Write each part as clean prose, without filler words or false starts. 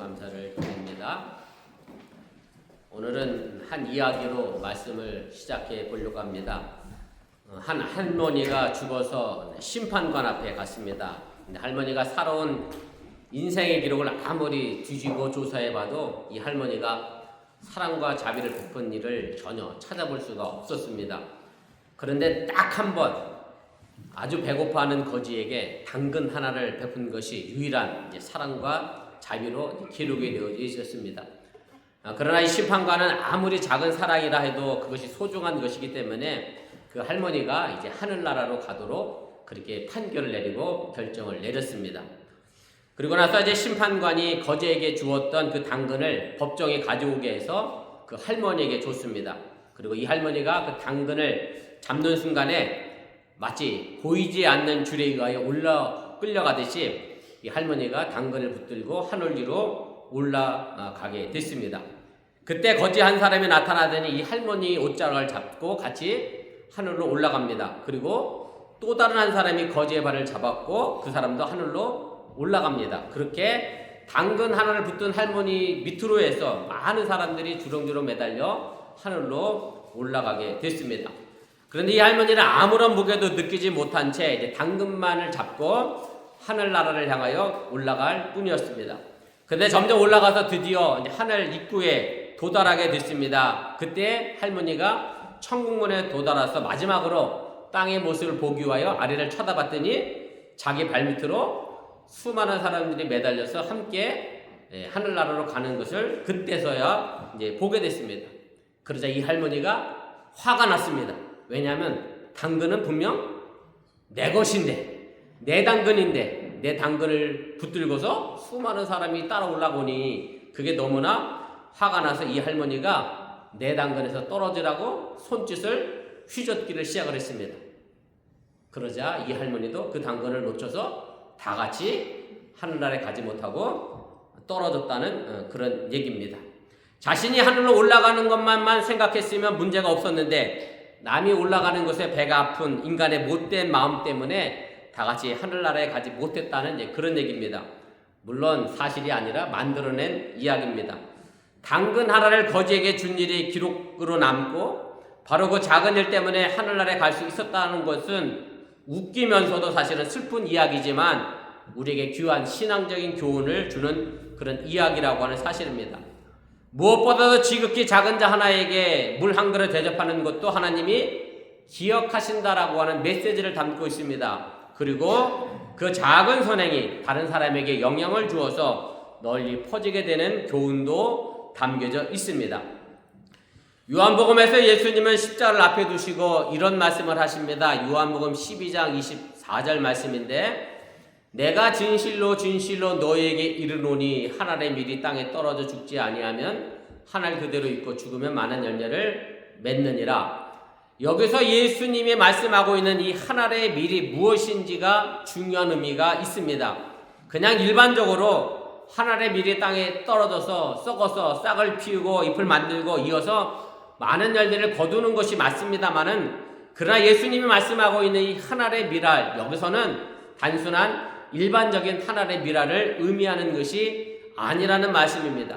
감사를 드립니다. 오늘은 한 이야기로 말씀을 시작해 보려고 합니다. 한 할머니가 죽어서 심판관 앞에 갔습니다. 근데 할머니가 살아온 인생의 기록을 아무리 뒤지고 조사해봐도 이 할머니가 사랑과 자비를 베푼 일을 전혀 찾아볼 수가 없었습니다. 그런데 딱 한 번 아주 배고파하는 거지에게 당근 하나를 베푼 것이 유일한 사랑과 자비로 기록이 되어져 있었습니다. 그러나 이 심판관은 아무리 작은 사랑이라 해도 그것이 소중한 것이기 때문에 그 할머니가 이제 하늘나라로 가도록 그렇게 판결을 내리고 결정을 내렸습니다. 그리고 나서 이제 심판관이 거지에게 주었던 그 당근을 법정에 가져오게 해서 그 할머니에게 줬습니다. 그리고 이 할머니가 그 당근을 잡는 순간에 마치 보이지 않는 줄에 의하여 끌려가듯이 이 할머니가 당근을 붙들고 하늘 위로 올라가게 됐습니다. 그때 거지 한 사람이 나타나더니 이 할머니 옷자락을 잡고 같이 하늘로 올라갑니다. 그리고 또 다른 한 사람이 거지의 발을 잡았고 그 사람도 하늘로 올라갑니다. 그렇게 당근 하나를 붙든 할머니 밑으로 해서 많은 사람들이 주렁주렁 매달려 하늘로 올라가게 됐습니다. 그런데 이 할머니는 아무런 무게도 느끼지 못한 채 이제 당근만을 잡고 하늘나라를 향하여 올라갈 뿐이었습니다. 그런데 점점 올라가서 드디어 이제 하늘 입구에 도달하게 됐습니다. 그때 할머니가 천국문에 도달해서 마지막으로 땅의 모습을 보기 위하여 아래를 쳐다봤더니 자기 발밑으로 수많은 사람들이 매달려서 함께 하늘나라로 가는 것을 그때서야 이제 보게 됐습니다. 그러자 이 할머니가 화가 났습니다. 왜냐하면 당근은 분명 내 것인데, 내 당근인데 내 당근을 붙들고서 수많은 사람이 따라 올라오니 그게 너무나 화가 나서 이 할머니가 내 당근에서 떨어지라고 손짓을 휘젓기를 시작을 했습니다. 그러자 이 할머니도 그 당근을 놓쳐서 다 같이 하늘나라에 가지 못하고 떨어졌다는 그런 얘기입니다. 자신이 하늘로 올라가는 것만 생각했으면 문제가 없었는데 남이 올라가는 것에 배가 아픈 인간의 못된 마음 때문에 다 같이 하늘나라에 가지 못했다는 그런 얘기입니다. 물론 사실이 아니라 만들어낸 이야기입니다. 당근 하나를 거지에게 준 일이 기록으로 남고 바로 그 작은 일 때문에 하늘나라에 갈 수 있었다는 것은 웃기면서도 사실은 슬픈 이야기지만 우리에게 귀한 신앙적인 교훈을 주는 그런 이야기라고 하는 사실입니다. 무엇보다도 지극히 작은 자 하나에게 물 한 그릇 대접하는 것도 하나님이 기억하신다라고 하는 메시지를 담고 있습니다. 그리고 그 작은 선행이 다른 사람에게 영향을 주어서 널리 퍼지게 되는 교훈도 담겨져 있습니다. 요한복음에서 예수님은 십자가를 앞에 두시고 이런 말씀을 하십니다. 요한복음 12장 24절 말씀인데 내가 진실로 진실로 너희에게 이르노니 한 알의 밀이 땅에 떨어져 죽지 아니하면 한 알 그대로 있고 죽으면 많은 열매를 맺느니라. 여기서 예수님이 말씀하고 있는 이 한 알의 밀이 무엇인지가 중요한 의미가 있습니다. 그냥 일반적으로 한 알의 밀이 땅에 떨어져서 썩어서 싹을 피우고 잎을 만들고 이어서 많은 열매를 거두는 것이 맞습니다만은 그러나 예수님이 말씀하고 있는 이 한 알의 밀알, 여기서는 단순한 일반적인 한 알의 밀알을 의미하는 것이 아니라는 말씀입니다.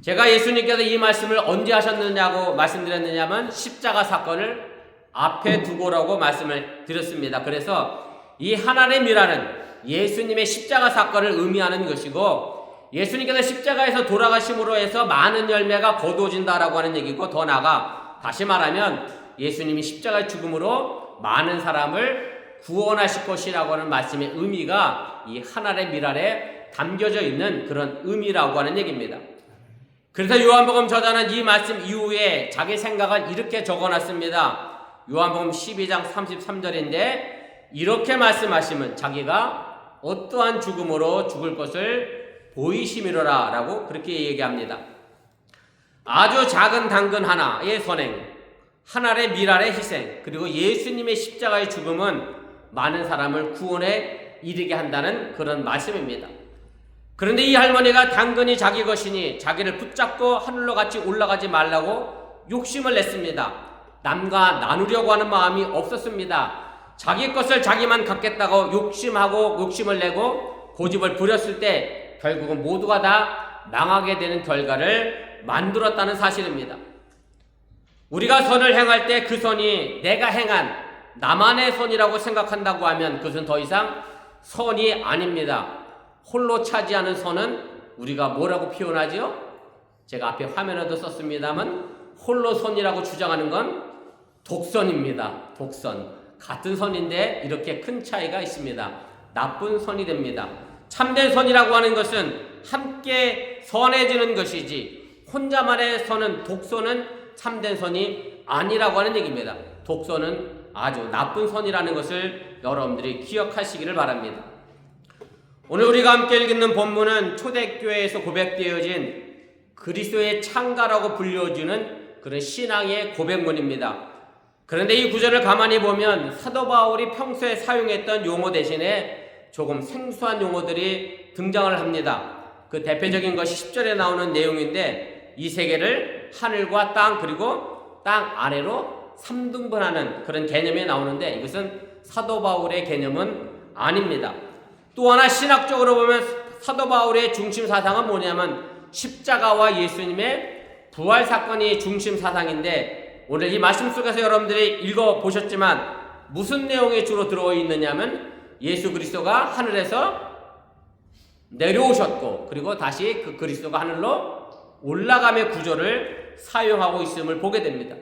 제가 예수님께서 이 말씀을 언제 하셨느냐고 말씀드렸느냐면 십자가 사건을 앞에 두고라고 말씀을 드렸습니다. 그래서 이 한 알의 밀알은 예수님의 십자가 사건을 의미하는 것이고 예수님께서 십자가에서 돌아가심으로 해서 많은 열매가 거두어진다라고 하는 얘기고 더 나아가 다시 말하면 예수님이 십자가의 죽음으로 많은 사람을 구원하실 것이라고 하는 말씀의 의미가 이 한 알의 밀알에 담겨져 있는 그런 의미라고 하는 얘기입니다. 그래서 요한복음 저자는 이 말씀 이후에 자기 생각을 이렇게 적어놨습니다. 요한복음 12장 33절인데 이렇게 말씀하시면 자기가 어떠한 죽음으로 죽을 것을 보이심이로라 라고 그렇게 얘기합니다. 아주 작은 당근 하나의 선행, 한 알의 밀알의 희생, 그리고 예수님의 십자가의 죽음은 많은 사람을 구원에 이르게 한다는 그런 말씀입니다. 그런데 이 할머니가 당근이 자기 것이니 자기를 붙잡고 하늘로 같이 올라가지 말라고 욕심을 냈습니다. 남과 나누려고 하는 마음이 없었습니다. 자기 것을 자기만 갖겠다고 욕심을 내고 고집을 부렸을 때 결국은 모두가 다 망하게 되는 결과를 만들었다는 사실입니다. 우리가 선을 행할 때 그 선이 내가 행한 나만의 선이라고 생각한다고 하면 그것은 더 이상 선이 아닙니다. 홀로 차지하는 선은 우리가 뭐라고 표현하죠? 제가 앞에 화면에도 썼습니다만 홀로 선이라고 주장하는 건 독선입니다. 독선. 같은 선인데 이렇게 큰 차이가 있습니다. 나쁜 선이 됩니다. 참된 선이라고 하는 것은 함께 선해지는 것이지 혼자만의 선은 독선은 참된 선이 아니라고 하는 얘기입니다. 독선은 아주 나쁜 선이라는 것을 여러분들이 기억하시기를 바랍니다. 오늘 우리가 함께 읽는 본문은 초대교회에서 고백되어진 그리스도의 창가라고 불려주는 그런 신앙의 고백문입니다. 그런데 이 구절을 가만히 보면 사도 바울이 평소에 사용했던 용어 대신에 조금 생소한 용어들이 등장을 합니다. 그 대표적인 것이 10절에 나오는 내용인데 이 세계를 하늘과 땅 그리고 땅 아래로 3등분하는 그런 개념이 나오는데 이것은 사도 바울의 개념은 아닙니다. 또 하나 신학적으로 보면 사도 바울의 중심 사상은 뭐냐면 십자가와 예수님의 부활 사건이 중심 사상인데 오늘 이 말씀 속에서 여러분들이 읽어보셨지만 무슨 내용이 주로 들어있느냐면 예수 그리스도가 하늘에서 내려오셨고 그리고 다시 그 그리스도가 하늘로 올라감의 구조를 사용하고 있음을 보게 됩니다.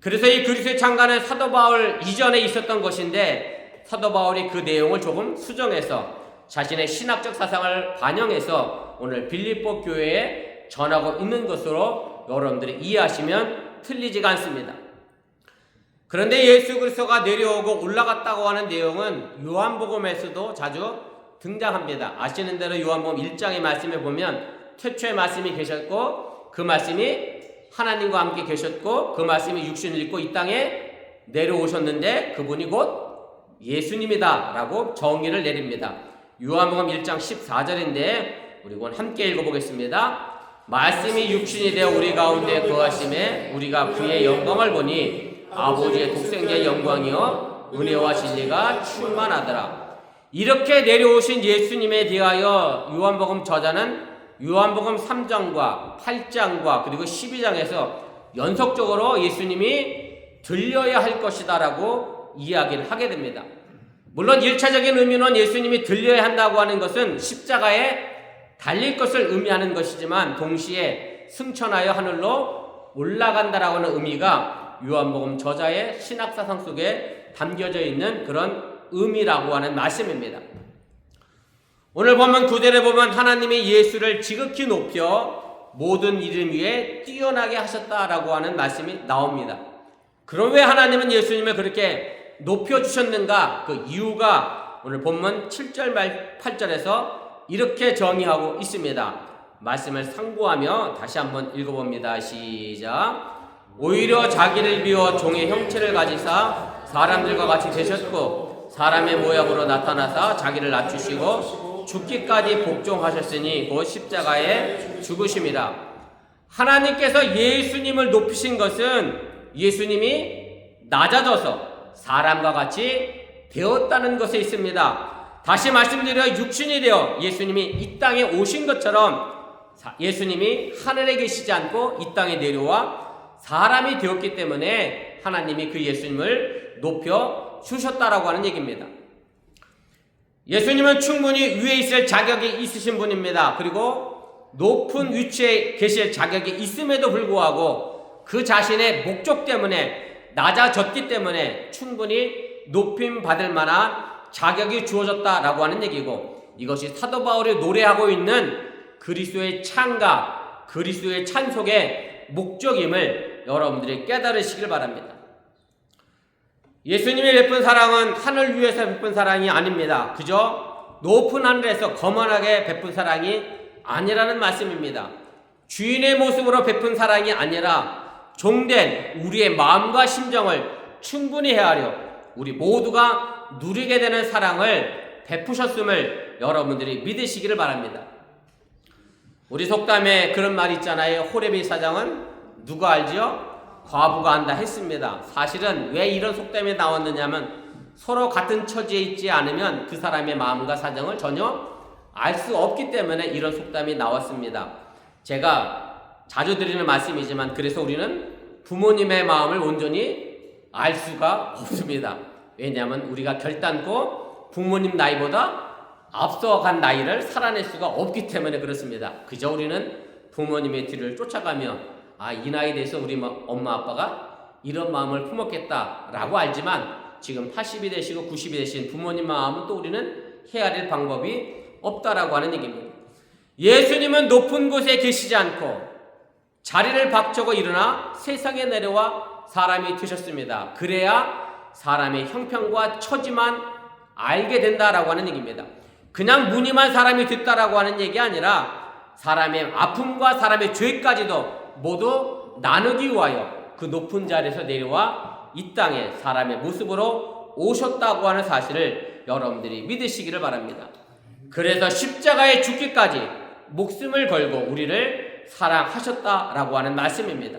그래서 이 그리스도의 창가는 사도 바울 이전에 있었던 것인데 사도 바울이 그 내용을 조금 수정해서 자신의 신학적 사상을 반영해서 오늘 빌립보 교회에 전하고 있는 것으로 여러분들이 이해하시면 틀리지가 않습니다. 그런데 예수 그리스도가 내려오고 올라갔다고 하는 내용은 요한복음에서도 자주 등장합니다. 아시는 대로 요한복음 1장의 말씀에 보면 최초의 말씀이 계셨고 그 말씀이 하나님과 함께 계셨고 그 말씀이 육신을 입고 이 땅에 내려오셨는데 그분이 곧 예수님이다 라고 정의를 내립니다. 요한복음 1장 14절인데 우리 함께 읽어보겠습니다. 말씀이 육신이 되어 우리 가운데 거하심에 우리가 그의 영광을 보니 아버지의 독생자의 영광이요 은혜와 진리가 충만하더라. 이렇게 내려오신 예수님에 대하여 요한복음 저자는 요한복음 3장과 8장과 그리고 12장에서 연속적으로 예수님이 들려야 할 것이다 라고 이야기를 하게 됩니다. 물론 1차적인 의미는 예수님이 들려야 한다고 하는 것은 십자가에 달릴 것을 의미하는 것이지만 동시에 승천하여 하늘로 올라간다라고 하는 의미가 요한복음 저자의 신학사상 속에 담겨져 있는 그런 의미라고 하는 말씀입니다. 오늘 보면 구절에 보면 하나님이 예수를 지극히 높여 모든 이름 위에 뛰어나게 하셨다라고 하는 말씀이 나옵니다. 그럼 왜 하나님은 예수님을 그렇게 높여주셨는가? 그 이유가 오늘 본문 7절 8절에서 이렇게 정의하고 있습니다. 말씀을 상고하며 다시 한번 읽어봅니다. 시작. 오히려 자기를 비워 종의 형체를 가지사 사람들과 같이 되셨고 사람의 모양으로 나타나사 자기를 낮추시고 죽기까지 복종하셨으니 곧 십자가에 죽으심이라. 하나님께서 예수님을 높이신 것은 예수님이 낮아져서 사람과 같이 되었다는 것에 있습니다. 다시 말씀드려 육신이 되어 예수님이 이 땅에 오신 것처럼 예수님이 하늘에 계시지 않고 이 땅에 내려와 사람이 되었기 때문에 하나님이 그 예수님을 높여 주셨다라고 하는 얘기입니다. 예수님은 충분히 위에 있을 자격이 있으신 분입니다. 그리고 높은 위치에 계실 자격이 있음에도 불구하고 그 자신의 목적 때문에 낮아졌기 때문에 충분히 높임 받을 만한 자격이 주어졌다라고 하는 얘기고 이것이 사도 바울이 노래하고 있는 그리스도의 창가, 그리스도의 찬송의 목적임을 여러분들이 깨달으시길 바랍니다. 예수님이 베푼 사랑은 하늘 위에서 베푼 사랑이 아닙니다. 그저 높은 하늘에서 거만하게 베푼 사랑이 아니라는 말씀입니다. 주인의 모습으로 베푼 사랑이 아니라 종된 우리의 마음과 심정을 충분히 헤아려 우리 모두가 누리게 되는 사랑을 베푸셨음을 여러분들이 믿으시기를 바랍니다. 우리 속담에 그런 말이 있잖아요. 호레비 사장은 누가 알지요? 과부가 안다 했습니다. 사실은 왜 이런 속담이 나왔느냐면 서로 같은 처지에 있지 않으면 그 사람의 마음과 사정을 전혀 알 수 없기 때문에 이런 속담이 나왔습니다. 제가 자주 드리는 말씀이지만 그래서 우리는 부모님의 마음을 온전히 알 수가 없습니다. 왜냐하면 우리가 결단코 부모님 나이보다 앞서간 나이를 살아낼 수가 없기 때문에 그렇습니다. 그저 우리는 부모님의 뒤를 쫓아가며 이 나이 돼서 우리 엄마 아빠가 이런 마음을 품었겠다라고 알지만 지금 80이 되시고 90이 되신 부모님 마음은 또 우리는 헤아릴 방법이 없다라고 하는 얘기입니다. 예수님은 높은 곳에 계시지 않고 자리를 박차고 일어나 세상에 내려와 사람이 되셨습니다. 그래야 사람의 형편과 처지만 알게 된다라고 하는 얘기입니다. 그냥 무늬만 사람이 됐다라고 하는 얘기 아니라 사람의 아픔과 사람의 죄까지도 모두 나누기 위하여 그 높은 자리에서 내려와 이 땅에 사람의 모습으로 오셨다고 하는 사실을 여러분들이 믿으시기를 바랍니다. 그래서 십자가에 죽기까지 목숨을 걸고 우리를 사랑하셨다라고 하는 말씀입니다.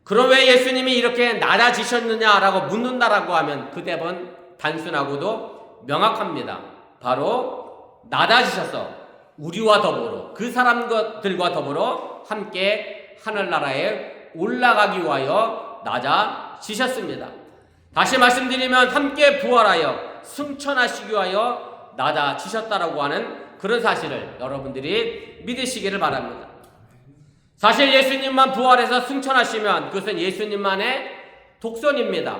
그럼 왜 예수님이 이렇게 낮아지셨느냐라고 묻는다라고 하면 그 답은 단순하고도 명확합니다. 바로 낮아지셔서 우리와 더불어 그 사람들과 더불어 함께 하늘나라에 올라가기 위하여 낮아지셨습니다. 다시 말씀드리면 함께 부활하여 승천하시기 위하여 낮아지셨다라고 하는 그런 사실을 여러분들이 믿으시기를 바랍니다. 사실 예수님만 부활해서 승천하시면 그것은 예수님만의 독선입니다.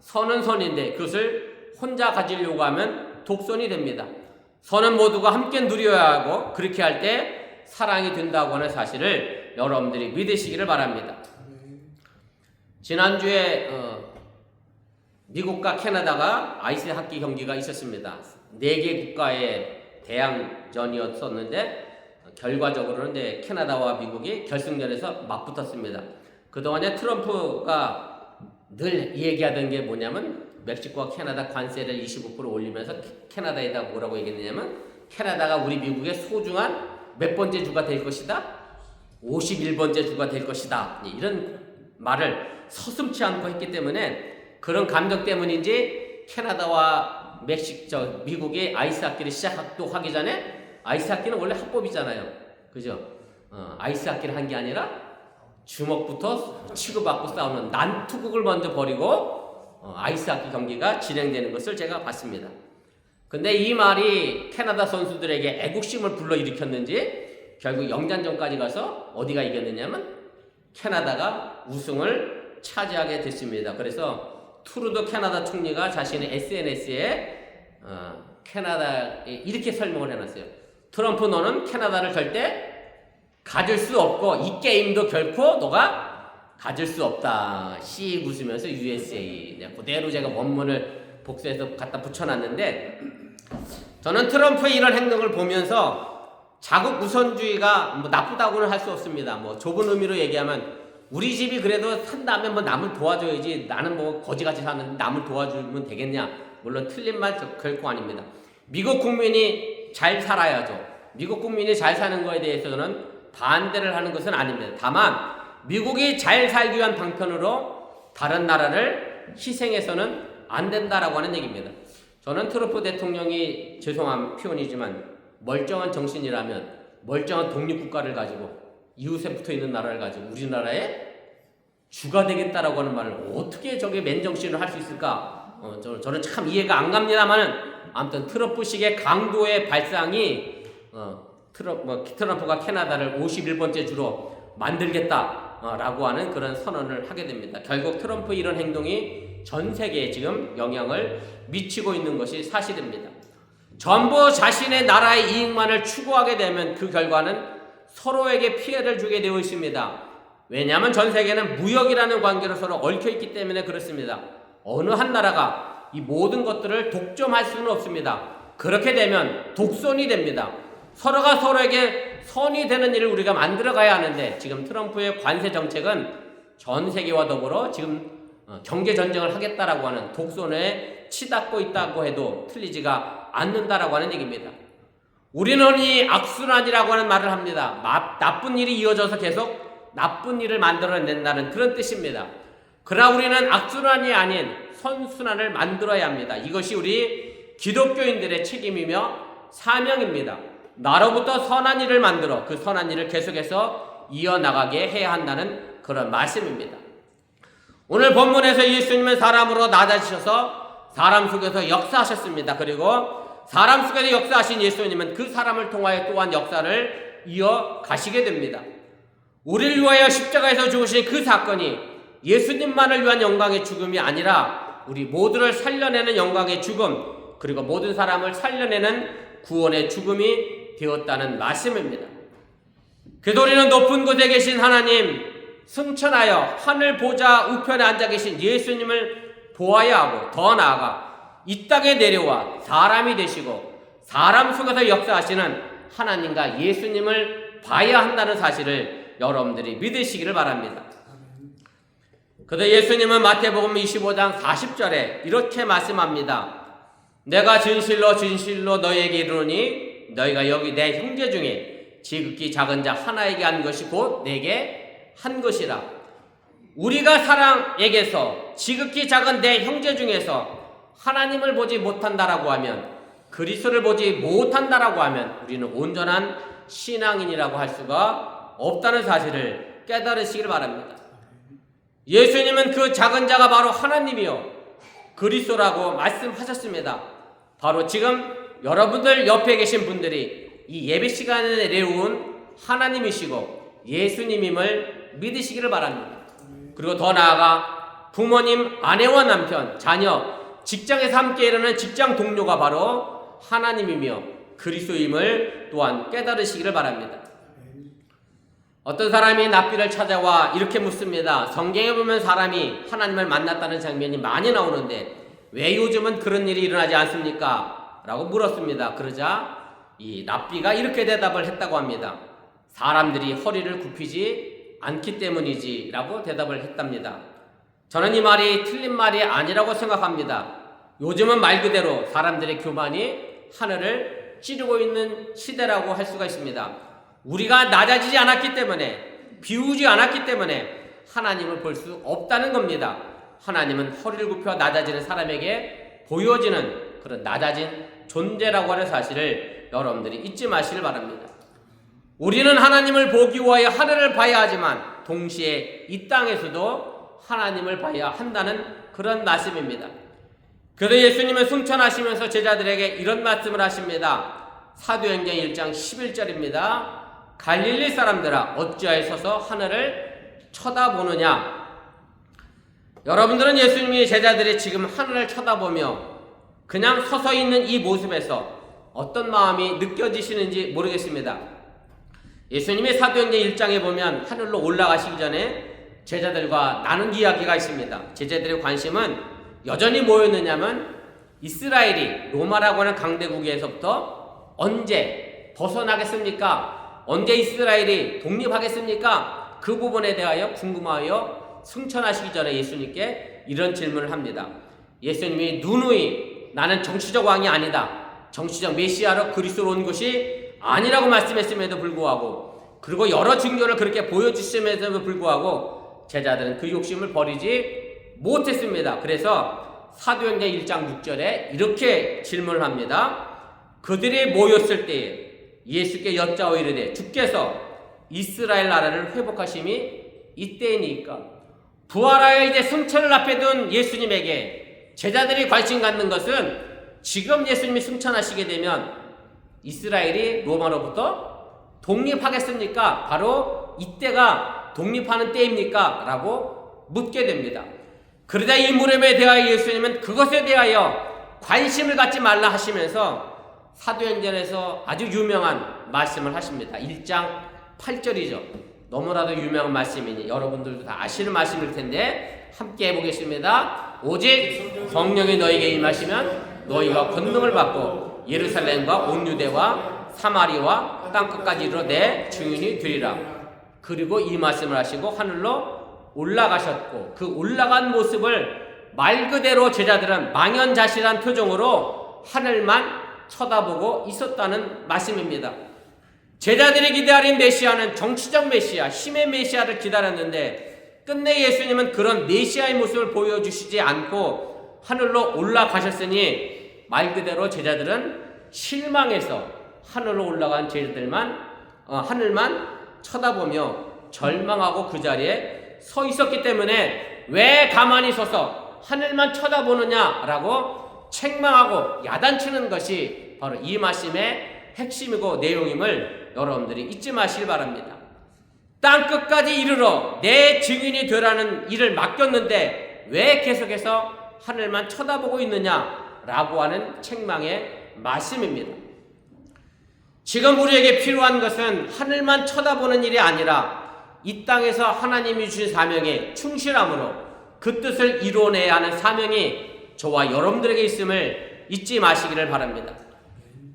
선은 선인데 그것을 혼자 가지려고 하면 독선이 됩니다. 선은 모두가 함께 누려야 하고 그렇게 할 때 사랑이 된다고 하는 사실을 여러분들이 믿으시기를 바랍니다. 지난주에 미국과 캐나다가 아이스 하키 경기가 있었습니다. 4개 국가의 대항전이었었는데 결과적으로는 이제 캐나다와 미국이 결승전에서 맞붙었습니다. 그동안에 트럼프가 늘 얘기하던 게 뭐냐면 멕시코와 캐나다 관세를 25% 올리면서 캐나다에다 뭐라고 얘기했냐면 캐나다가 우리 미국의 소중한 몇 번째 주가 될 것이다? 51번째 주가 될 것이다. 이런 말을 서슴지 않고 했기 때문에 그런 감정 때문인지 캐나다와 미국이 아이스하키를 시작하기 전에 아이스하키는 원래 합법이잖아요. 그죠? 아이스하키를 한 게 아니라 주먹부터 치고받고 싸우는 난투극을 먼저 벌이고 아이스하키 경기가 진행되는 것을 제가 봤습니다. 근데 이 말이 캐나다 선수들에게 애국심을 불러일으켰는지 결국 영장전까지 가서 어디가 이겼느냐면 캐나다가 우승을 차지하게 됐습니다. 그래서 트루도 캐나다 총리가 자신의 SNS에 캐나다에 이렇게 설명을 해놨어요. 트럼프 너는 캐나다를 절대 가질 수 없고 이 게임도 결코 너가 가질 수 없다. 씩 웃으면서 USA. 그대로 제가 원문을 복사해서 갖다 붙여놨는데 저는 트럼프의 이런 행동을 보면서 자국 우선주의가 나쁘다고는 할 수 없습니다. 좁은 의미로 얘기하면 우리 집이 그래도 산다면 남을 도와줘야지 나는 거지같이 사는데 남을 도와주면 되겠냐. 물론 틀린 말 결코 아닙니다. 미국 국민이 잘 살아야죠. 미국 국민이 잘 사는 거에 대해서는 반대를 하는 것은 아닙니다. 다만 미국이 잘 살기 위한 방편으로 다른 나라를 희생해서는 안 된다라고 하는 얘기입니다. 저는 트럼프 대통령이 죄송한 표현이지만 멀쩡한 정신이라면 멀쩡한 독립국가를 가지고 이웃에 붙어있는 나라를 가지고 우리나라에 주가 되겠다라고 하는 말을 어떻게 저게 맨정신으로 할 수 있을까? 저는 참 이해가 안 갑니다만은 아무튼 트럼프식의 강도의 발상이 트럼프가 캐나다를 51번째 주로 만들겠다라고 하는 그런 선언을 하게 됩니다. 결국 트럼프의 이런 행동이 전 세계에 지금 영향을 미치고 있는 것이 사실입니다. 전부 자신의 나라의 이익만을 추구하게 되면 그 결과는 서로에게 피해를 주게 되어 있습니다. 왜냐하면 전 세계는 무역이라는 관계로 서로 얽혀 있기 때문에 그렇습니다. 어느 한 나라가 이 모든 것들을 독점할 수는 없습니다. 그렇게 되면 독선이 됩니다. 서로가 서로에게 선이 되는 일을 우리가 만들어 가야 하는데 지금 트럼프의 관세 정책은 전 세계와 더불어 지금 경제 전쟁을 하겠다라고 하는 독선에 치닫고 있다고 해도 틀리지가 않는다라고 하는 얘기입니다. 우리는 이 악순환이라고 하는 말을 합니다. 나쁜 일이 이어져서 계속 나쁜 일을 만들어낸다는 그런 뜻입니다. 그러나 우리는 악순환이 아닌 선순환을 만들어야 합니다. 이것이 우리 기독교인들의 책임이며 사명입니다. 나로부터 선한 일을 만들어 그 선한 일을 계속해서 이어나가게 해야 한다는 그런 말씀입니다. 오늘 본문에서 예수님은 사람으로 낮아지셔서 사람 속에서 역사하셨습니다. 그리고 사람 속에서 역사하신 예수님은 그 사람을 통하여 또한 역사를 이어가시게 됩니다. 우리를 위하여 십자가에서 죽으신 그 사건이 예수님만을 위한 영광의 죽음이 아니라 우리 모두를 살려내는 영광의 죽음, 그리고 모든 사람을 살려내는 구원의 죽음이 되었다는 말씀입니다. 그래도 우리는 높은 곳에 계신 하나님, 승천하여 하늘 보좌 우편에 앉아 계신 예수님을 보아야 하고, 더 나아가 이 땅에 내려와 사람이 되시고 사람 속에서 역사하시는 하나님과 예수님을 봐야 한다는 사실을 여러분들이 믿으시기를 바랍니다. 그런데 예수님은 마태복음 25장 40절에 이렇게 말씀합니다. 내가 진실로 진실로 너희에게 이르노니 너희가 여기 내 형제 중에 지극히 작은 자 하나에게 한 것이 곧 내게 한 것이라. 우리가 사람에게서 지극히 작은 내 형제 중에서 하나님을 보지 못한다라고 하면, 그리스도를 보지 못한다라고 하면 우리는 온전한 신앙인이라고 할 수가 없다는 사실을 깨달으시길 바랍니다. 예수님은 그 작은 자가 바로 하나님이요 그리스도라고 말씀하셨습니다. 바로 지금 여러분들 옆에 계신 분들이 이 예배 시간에 내려온 하나님이시고 예수님임을 믿으시기를 바랍니다. 그리고 더 나아가 부모님, 아내와 남편, 자녀, 직장에서 함께 일하는 직장 동료가 바로 하나님이며 그리스도임을 또한 깨달으시기를 바랍니다. 어떤 사람이 납비를 찾아와 이렇게 묻습니다. 성경에 보면 사람이 하나님을 만났다는 장면이 많이 나오는데 왜 요즘은 그런 일이 일어나지 않습니까? 라고 물었습니다. 그러자 이 납비가 이렇게 대답을 했다고 합니다. 사람들이 허리를 굽히지 않기 때문이지 라고 대답을 했답니다. 저는 이 말이 틀린 말이 아니라고 생각합니다. 요즘은 말 그대로 사람들의 교만이 하늘을 찌르고 있는 시대라고 할 수가 있습니다. 우리가 낮아지지 않았기 때문에, 비우지 않았기 때문에 하나님을 볼 수 없다는 겁니다. 하나님은 허리를 굽혀 낮아지는 사람에게 보여지는 그런 낮아진 존재라고 하는 사실을 여러분들이 잊지 마시길 바랍니다. 우리는 하나님을 보기 위하여 하늘을 봐야 하지만 동시에 이 땅에서도 하나님을 봐야 한다는 그런 말씀입니다. 그래서 예수님은 승천하시면서 제자들에게 이런 말씀을 하십니다. 사도행전 1장 11절입니다. 갈릴리 사람들아 어찌하여 서서 하늘을 쳐다보느냐. 여러분들은 예수님이 제자들이 지금 하늘을 쳐다보며 그냥 서서 있는 이 모습에서 어떤 마음이 느껴지시는지 모르겠습니다. 예수님이 사도행전 1장에 보면 하늘로 올라가시기 전에 제자들과 나눈 이야기가 있습니다. 제자들의 관심은 여전히 뭐였느냐면 이스라엘이 로마라고 하는 강대국에서부터 언제 벗어나겠습니까? 언제 이스라엘이 독립하겠습니까? 그 부분에 대하여 궁금하여 승천하시기 전에 예수님께 이런 질문을 합니다. 예수님이 누누이 나는 정치적 왕이 아니다, 정치적 메시아로 그리스도로 온 것이 아니라고 말씀했음에도 불구하고, 그리고 여러 증거를 그렇게 보여주심에도 불구하고 제자들은 그 욕심을 버리지 못했습니다. 그래서 사도행전 1장 6절에 이렇게 질문을 합니다. 그들이 모였을 때에 예수께 여짜오 이르되 주께서 이스라엘 나라를 회복하심이 이때이니까. 부활하여 이제 승천을 앞에 둔 예수님에게 제자들이 관심 갖는 것은 지금 예수님이 승천하시게 되면 이스라엘이 로마로부터 독립하겠습니까? 바로 이때가 독립하는 때입니까? 라고 묻게 됩니다. 그러자 이 물음에 대하여 예수님은 그것에 대하여 관심을 갖지 말라 하시면서 사도행전에서 아주 유명한 말씀을 하십니다. 1장 8절이죠. 너무나도 유명한 말씀이니 여러분들도 다 아시는 말씀일 텐데 함께 해보겠습니다. 오직 성령이 너희에게 임하시면 너희가 권능을 받고 예루살렘과 온 유대와 사마리와 땅끝까지 이르러 내 증인이 되리라. 그리고 이 말씀을 하시고 하늘로 올라가셨고 그 올라간 모습을 말 그대로 제자들은 망연자실한 표정으로 하늘만 쳐다보고 있었다는 말씀입니다. 제자들이 기다린 메시아는 정치적 메시아, 힘의 메시아를 기다렸는데 끝내 예수님은 그런 메시아의 모습을 보여주시지 않고 하늘로 올라가셨으니 말 그대로 제자들은 실망해서 하늘로 올라간 하늘만 쳐다보며 절망하고 그 자리에 서 있었기 때문에 왜 가만히 서서 하늘만 쳐다보느냐라고 책망하고 야단치는 것이 바로 이 말씀의 핵심이고 내용임을 여러분들이 잊지 마시길 바랍니다. 땅끝까지 이르러 내 증인이 되라는 일을 맡겼는데 왜 계속해서 하늘만 쳐다보고 있느냐라고 하는 책망의 말씀입니다. 지금 우리에게 필요한 것은 하늘만 쳐다보는 일이 아니라 이 땅에서 하나님이 주신 사명에 충실함으로 그 뜻을 이루어내야 하는 사명이 저와 여러분들에게 있음을 잊지 마시기를 바랍니다.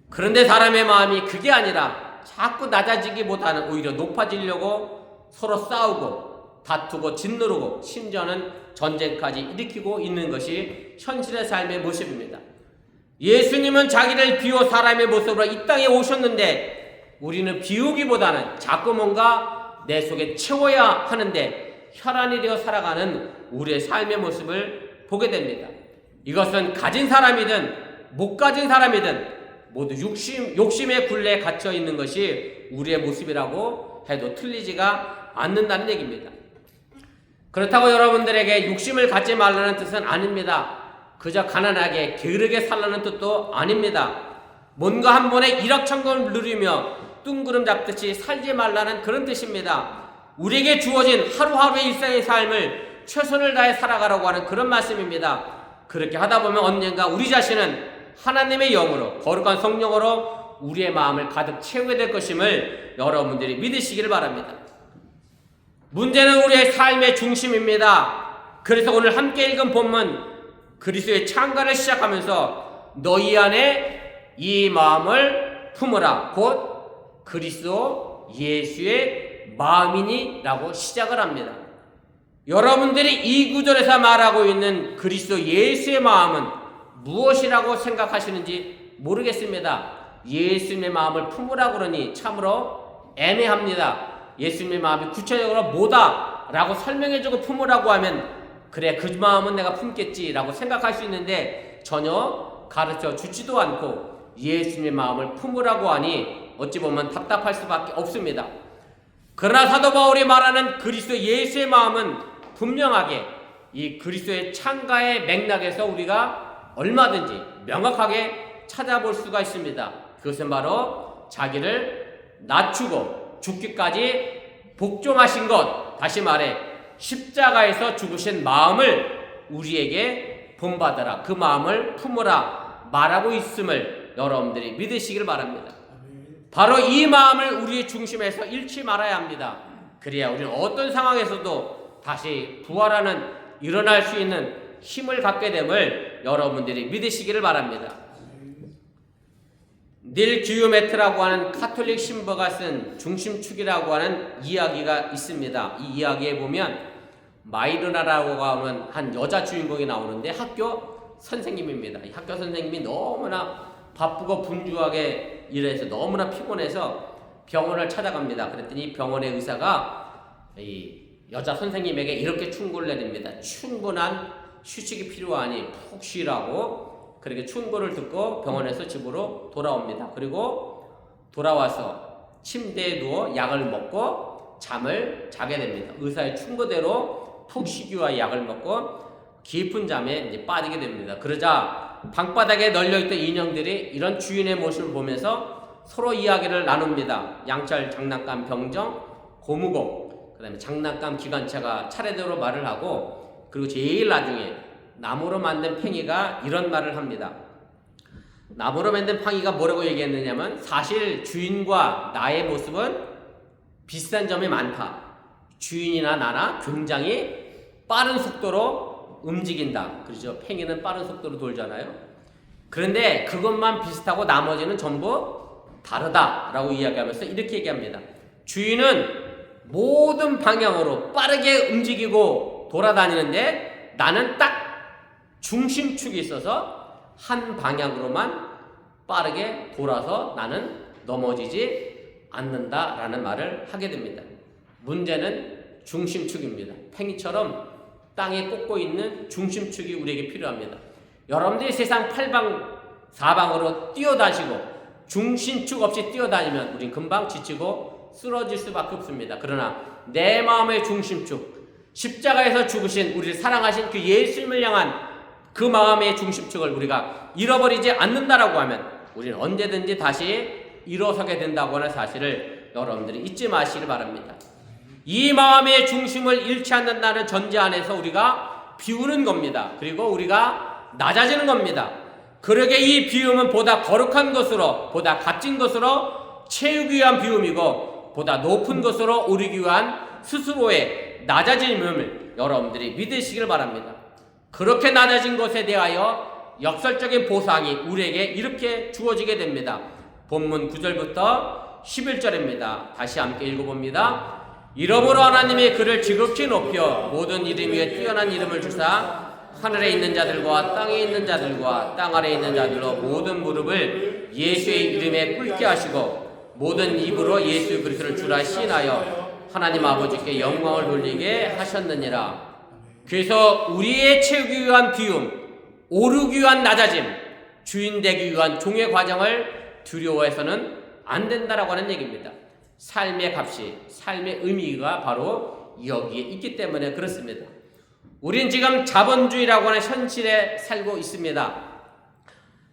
그런데 사람의 마음이 그게 아니라 자꾸 낮아지기보다는 오히려 높아지려고 서로 싸우고 다투고 짓누르고 심지어는 전쟁까지 일으키고 있는 것이 현실의 삶의 모습입니다. 예수님은 자기를 비워 사람의 모습으로 이 땅에 오셨는데 우리는 비우기보다는 자꾸 뭔가 내 속에 채워야 하는데 혈안이 되어 살아가는 우리의 삶의 모습을 보게 됩니다. 이것은 가진 사람이든 못 가진 사람이든 모두 욕심의 굴레에 갇혀 있는 것이 우리의 모습이라고 해도 틀리지가 않는다는 얘기입니다. 그렇다고 여러분들에게 욕심을 갖지 말라는 뜻은 아닙니다. 그저 가난하게 게으르게 살라는 뜻도 아닙니다. 뭔가 한 번에 일확천금을 누리며 뚱그름 잡듯이 살지 말라는 그런 뜻입니다. 우리에게 주어진 하루하루의 일상의 삶을 최선을 다해 살아가라고 하는 그런 말씀입니다. 그렇게 하다 보면 언젠가 우리 자신은 하나님의 영으로 거룩한 성령으로 우리의 마음을 가득 채우게 될 것임을 여러분들이 믿으시기를 바랍니다. 문제는 우리의 삶의 중심입니다. 그래서 오늘 함께 읽은 본문 그리스도의 창가를 시작하면서 너희 안에 이 마음을 품으라 곧 그리스도 예수의 마음이니 라고 시작을 합니다. 여러분들이 이 구절에서 말하고 있는 그리스도 예수의 마음은 무엇이라고 생각하시는지 모르겠습니다. 예수님의 마음을 품으라 그러니 참으로 애매합니다. 예수님의 마음이 구체적으로 뭐다 라고 설명해주고 품으라고 하면 그래 그 마음은 내가 품겠지 라고 생각할 수 있는데 전혀 가르쳐 주지도 않고 예수님의 마음을 품으라고 하니 어찌 보면 답답할 수밖에 없습니다. 그러나 사도 바울이 말하는 그리스도 예수의 마음은 분명하게 이 그리스도의 창가의 맥락에서 우리가 얼마든지 명확하게 찾아볼 수가 있습니다. 그것은 바로 자기를 낮추고 죽기까지 복종하신 것, 다시 말해 십자가에서 죽으신 마음을 우리에게 본받아라, 그 마음을 품으라 말하고 있음을 여러분들이 믿으시길 바랍니다. 바로 이 마음을 우리의 중심에서 잃지 말아야 합니다. 그래야 우리는 어떤 상황에서도 다시 부활하는, 일어날 수 있는 힘을 갖게 됨을 여러분들이 믿으시기를 바랍니다. 닐 규메트라고 하는 카톨릭 신부가 쓴 중심축이라고 하는 이야기가 있습니다. 이 이야기에 보면 마이르나라고 하는 한 여자 주인공이 나오는데 학교 선생님입니다. 이 학교 선생님이 너무나 바쁘고 분주하게 일해서 너무나 피곤해서 병원을 찾아갑니다. 그랬더니 병원의 의사가 이 여자 선생님에게 이렇게 충고를 내립니다. 충분한 휴식이 필요하니 푹 쉬라고. 그렇게 충고를 듣고 병원에서 집으로 돌아옵니다. 그리고 돌아와서 침대에 누워 약을 먹고 잠을 자게 됩니다. 의사의 충고대로 푹 쉬기 위해 약을 먹고 깊은 잠에 이제 빠지게 됩니다. 그러자 방바닥에 널려있던 인형들이 이런 주인의 모습을 보면서 서로 이야기를 나눕니다. 양철 장난감 병정, 고무공, 그 다음에 장난감 기관차가 차례대로 말을 하고, 그리고 제일 나중에 나무로 만든 팽이가 이런 말을 합니다. 나무로 만든 팽이가 뭐라고 얘기했느냐면, 사실 주인과 나의 모습은 비슷한 점이 많다. 주인이나 나나 굉장히 빠른 속도로 움직인다. 그렇죠? 팽이는 빠른 속도로 돌잖아요. 그런데 그것만 비슷하고 나머지는 전부 다르다라고 이야기하면서 이렇게 얘기합니다. 주인은 모든 방향으로 빠르게 움직이고 돌아다니는데 나는 딱 중심축이 있어서 한 방향으로만 빠르게 돌아서 나는 넘어지지 않는다라는 말을 하게 됩니다. 문제는 중심축입니다. 팽이처럼 땅에 꽂고 있는 중심축이 우리에게 필요합니다. 여러분들이 세상 8방 4방으로 뛰어다니고 중심축 없이 뛰어다니면 우린 금방 지치고 쓰러질 수밖에 없습니다. 그러나 내 마음의 중심축, 십자가에서 죽으신 우리를 사랑하신 그 예수님을 향한 그 마음의 중심축을 우리가 잃어버리지 않는다라고 하면 우리는 언제든지 다시 일어서게 된다고 하는 사실을 여러분들이 잊지 마시길 바랍니다. 이 마음의 중심을 잃지 않는다는 전제 안에서 우리가 비우는 겁니다. 그리고 우리가 낮아지는 겁니다. 그러게 이 비움은 보다 거룩한 것으로, 보다 값진 것으로 채우기 위한 비움이고 보다 높은 것으로 오르기 위한 스스로의 낮아짐을 여러분들이 믿으시길 바랍니다. 그렇게 낮아진 것에 대하여 역설적인 보상이 우리에게 이렇게 주어지게 됩니다. 본문 9절부터 11절입니다. 다시 함께 읽어봅니다. 이러므로 하나님이 그를 지극히 높여 모든 이름 위에 뛰어난 이름을 주사 하늘에 있는 자들과 땅에 있는 자들과 땅 아래에 있는 자들로 모든 무릎을 예수의 이름에 꿇게 하시고 모든 입으로 예수 그리스도를 주라 시인하여 하나님 아버지께 영광을 돌리게 하셨느니라. 그래서 우리의 채우기 위한 비움, 오르기 위한 낮아짐, 주인 되기 위한 종의 과정을 두려워해서는 안 된다라고 하는 얘기입니다. 삶의 값이, 삶의 의미가 바로 여기에 있기 때문에 그렇습니다. 우린 지금 자본주의라고 하는 현실에 살고 있습니다.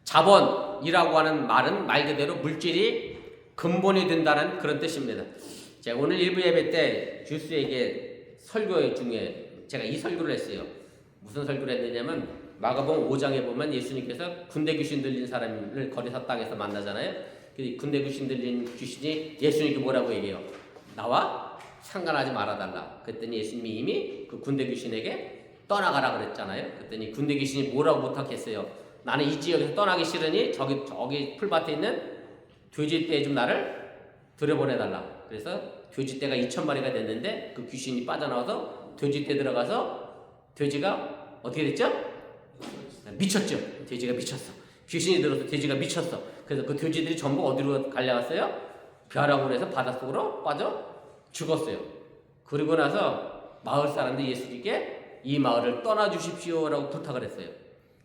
자본이라고 하는 말은 말 그대로 물질이 근본이 된다는 그런 뜻입니다. 제가 오늘 일부 예배 때 주스에게 설교 중에 제가 이 설교를 했어요. 무슨 설교를 했느냐면 마가복음 5장에 보면 예수님께서 군대 귀신 들린 사람을 거리사 땅에서 만나잖아요. 군대 귀신 들린 귀신이 예수님께 뭐라고 얘기해요? 나와 상관하지 말아달라. 그랬더니 예수님이 이미 그 군대 귀신에게 떠나가라 그랬잖아요. 그랬더니 군대 귀신이 뭐라고 부탁했어요? 나는 이 지역에서 떠나기 싫으니 저기 풀밭에 있는 돼지떼에 좀 나를 들여보내달라. 그래서 돼지떼가 2,000마리가 됐는데 그 귀신이 빠져나와서 돼지떼 들어가서 돼지가 어떻게 됐죠? 미쳤죠. 돼지가 미쳤어. 귀신이 들어서 돼지가 미쳤어. 그래서 그 돼지들이 전부 어디로 갈려갔어요? 벼락으로 해서 바닷속으로 빠져 죽었어요. 그리고 나서 마을 사람들이 예수님께 이 마을을 떠나주십시오라고 부탁을 했어요.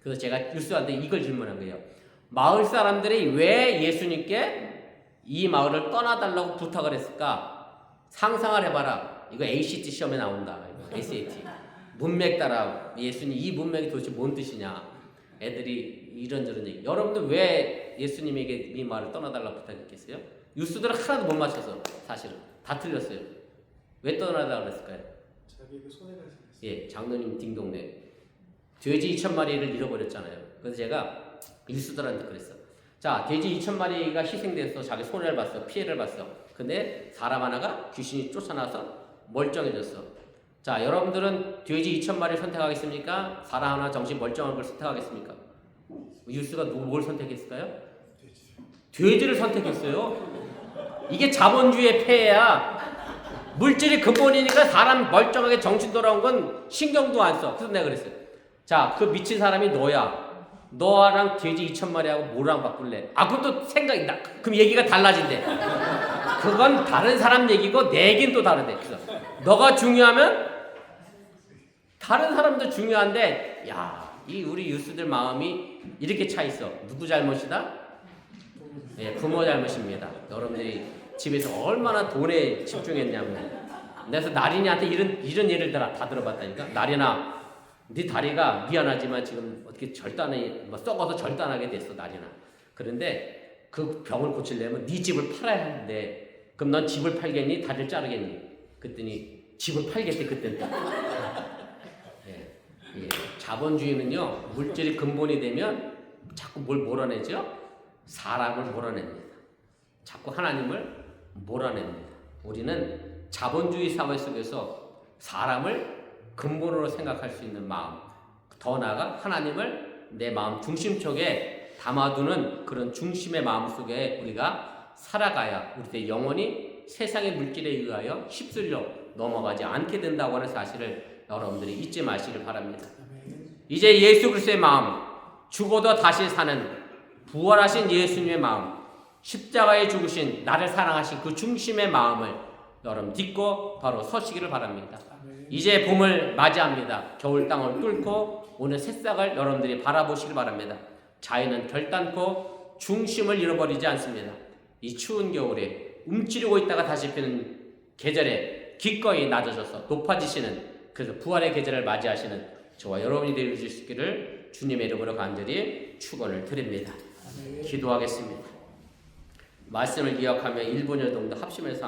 그래서 제가 유스한테 이걸 질문한 거예요. 마을 사람들이 왜 예수님께 이 마을을 떠나달라고 부탁을 했을까? 상상을 해봐라. 이거 ACT 시험에 나온다. SAT. 문맥 따라 예수님 이 문맥이 도대체 뭔 뜻이냐? 애들이 이런저런 얘기. 여러분들 왜 예수님에게 이 마을을 떠나달라고 부탁했겠어요? 유스들은 하나도 못 맞춰서 사실은 다 틀렸어요. 왜 떠나달라고 그랬을까요? 자기에게 손해가 있어요. 예, 장로님 딩동네 돼지 2,000마리를 잃어버렸잖아요. 그래서 제가 유스들한테 그랬어. 자, 돼지 2,000마리가 희생돼서 자기 손해를 봤어. 피해를 봤어. 근데 사람 하나가 귀신이 쫓아나서 멀쩡해졌어. 자, 여러분들은 돼지 2,000마리를 선택하겠습니까? 사람 하나 정신 멀쩡한 걸 선택하겠습니까? 유스가 뭘 선택했을까요? 돼지를 선택했어요. 이게 자본주의의 폐해야. 물질이 근본이니까 사람 멀쩡하게 정신 돌아온 건 신경도 안 써. 그래서 내가 그랬어요. 자, 그 미친 사람이 너야. 너랑 돼지 2,000마리하고 뭐랑 바꿀래? 아, 그것도 생각이 나. 그럼 얘기가 달라진대. 그건 다른 사람 얘기고 내 얘기는 또 다르대. 그래서 너가 중요하면 다른 사람도 중요한데, 야, 이 우리 유스들 마음이 이렇게 차 있어. 누구 잘못이다? 예, 부모 잘못입니다. 여러분들이 집에서 얼마나 돈에 집중했냐면, 그래서 나린이한테 이런 예를 다 들어봤다니까. 나린아, 네 다리가 미안하지만 지금 어떻게 썩어서 절단하게 됐어, 나린아. 그런데 그 병을 고치려면 네 집을 팔아야 하는데, 그럼 넌 집을 팔겠니? 다리를 자르겠니? 그랬더니 집을 팔겠대, 그때는. 예, 자본주의는요, 물질이 근본이 되면 자꾸 뭘 몰아내죠? 사람을 몰아냅니다. 자꾸 하나님을 몰아냅니다. 우리는 자본주의 사회 속에서 사람을 근본으로 생각할 수 있는 마음, 더 나아가 하나님을 내 마음 중심쪽에 담아두는 그런 중심의 마음 속에 우리가 살아가야 우리의 영혼이 세상의 물질에 의하여 휩쓸려 넘어가지 않게 된다고 하는 사실을 여러분들이 잊지 마시길 바랍니다. 이제 예수 그리스도의 마음, 죽어도 다시 사는 부활하신 예수님의 마음, 십자가에 죽으신 나를 사랑하신 그 중심의 마음을 여러분 딛고 바로 서시기를 바랍니다. 이제 봄을 맞이합니다. 겨울 땅을 뚫고 오늘 새싹을 여러분들이 바라보시길 바랍니다. 자연은 결단코 중심을 잃어버리지 않습니다. 이 추운 겨울에 움츠리고 있다가 다시 피는 계절에 기꺼이 낮아져서 높아지시는, 그래서 부활의 계절을 맞이하시는 저와 여러분이 되어 주시기를 주님의 이름으로 간절히 축원을 드립니다. 기도하겠습니다. 말씀을 기억하며 1분 정도 합심해서